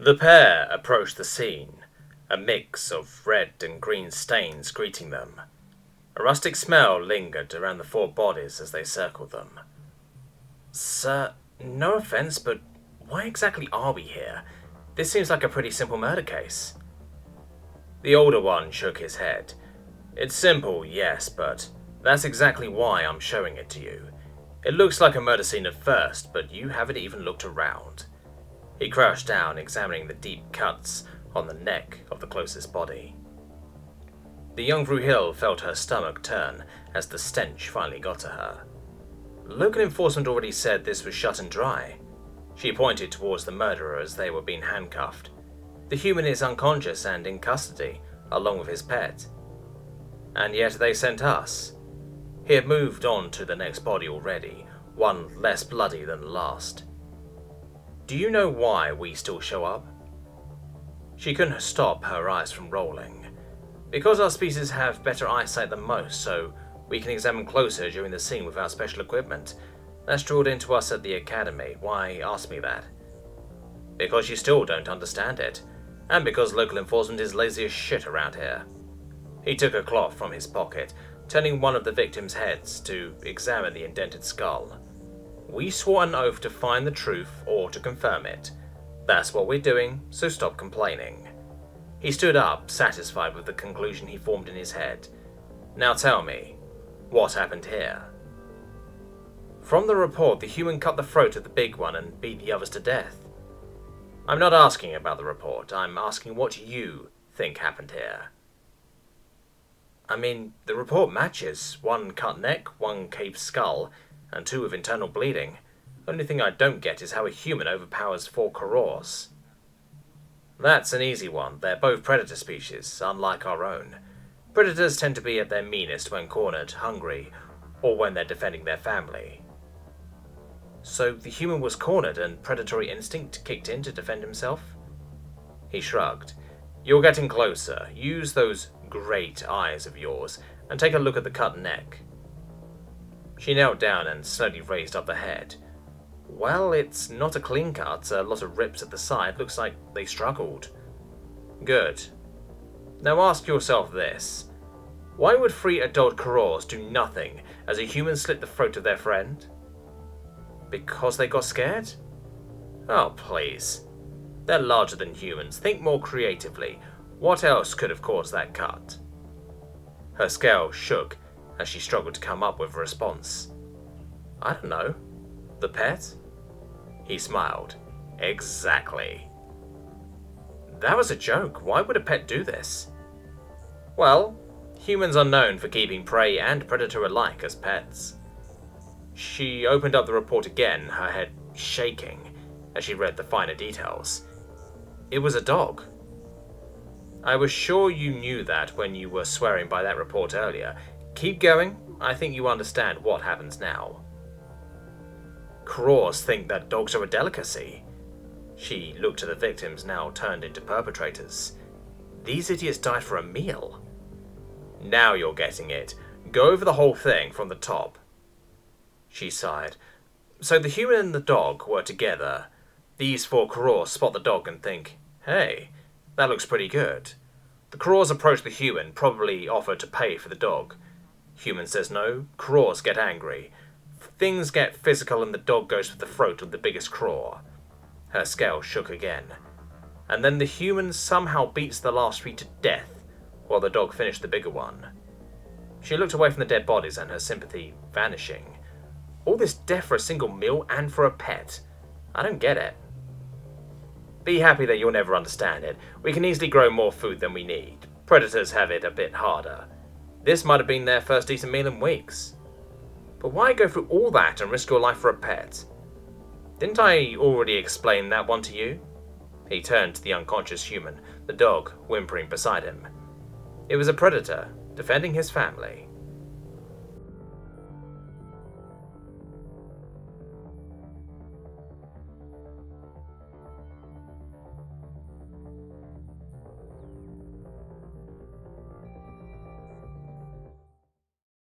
The pair approached the scene, a mix of red and green stains greeting them. A rustic smell lingered around the four bodies as they circled them. "Sir, no offense, but why exactly are we here? This seems like a pretty simple murder case." The older one shook his head. "It's simple, yes, but that's exactly why I'm showing it to you. It looks like a murder scene at first, but you haven't even looked around." He crouched down, examining the deep cuts on the neck of the closest body. The young Hill felt her stomach turn as the stench finally got to her. Local enforcement already said this was shut and dry. She pointed towards the murderer as they were being handcuffed. The human is unconscious and in custody, along with his pet. And yet they sent us. He had moved on to the next body already, one less bloody than the last. "Do you know why we still show up?" She couldn't stop her eyes from rolling. "Because our species have better eyesight than most, so we can examine closer during the scene without special equipment. That's drilled into us at the academy. Why ask me that?" "Because you still don't understand it, and because local enforcement is lazy as shit around here." He took a cloth from his pocket, turning one of the victims' heads to examine the indented skull. "We swore an oath to find the truth or to confirm it. That's what we're doing, so stop complaining." He stood up, satisfied with the conclusion he formed in his head. "Now tell me, what happened here?" "From the report, the human cut the throat of the big one and beat the others to death." "I'm not asking about the report. I'm asking what you think happened here." "I mean, the report matches. One cut neck, one caved skull, and two with internal bleeding. Only thing I don't get is how a human overpowers four Korors." "That's an easy one. They're both predator species, unlike our own. Predators tend to be at their meanest when cornered, hungry, or when they're defending their family." "So the human was cornered and predatory instinct kicked in to defend himself?" He shrugged. "You're getting closer. Use those great eyes of yours and take a look at the cut neck." She knelt down and slowly raised up the head. "Well, it's not a clean cut, a lot of rips at the side, looks like they struggled." "Good. Now ask yourself this. Why would three adult Korors do nothing as a human slit the throat of their friend?" "Because they got scared?" "Oh, please. They're larger than humans. Think more creatively. What else could have caused that cut?" Her scale shook as she struggled to come up with a response. "I don't know. The pet?" He smiled. "Exactly." "That was a joke. Why would a pet do this?" "Well, humans are known for keeping prey and predator alike as pets." She opened up the report again, her head shaking as she read the finer details. "It was a dog." "I was sure you knew that when you were swearing by that report earlier. Keep going. I think you understand what happens now." "Korors think that dogs are a delicacy." She looked at the victims now turned into perpetrators. "These idiots died for a meal." "Now you're getting it. Go over the whole thing from the top." She sighed. "So the human and the dog were together. These four Korors spot the dog and think, hey, that looks pretty good. The Korors approach the human, probably offer to pay for the dog. Human says no, Korors get angry. Things get physical and the dog goes for the throat of the biggest Koror." Her scale shook again. "And then the human somehow beats the last three to death, while the dog finished the bigger one." She looked away from the dead bodies and her sympathy vanishing. "All this death for a single meal and for a pet. I don't get it." "Be happy that you'll never understand it. We can easily grow more food than we need. Predators have it a bit harder. This might have been their first decent meal in weeks." "But why go through all that and risk your life for a pet?" "Didn't I already explain that one to you?" He turned to the unconscious human, the dog whimpering beside him. "It was a predator, defending his family."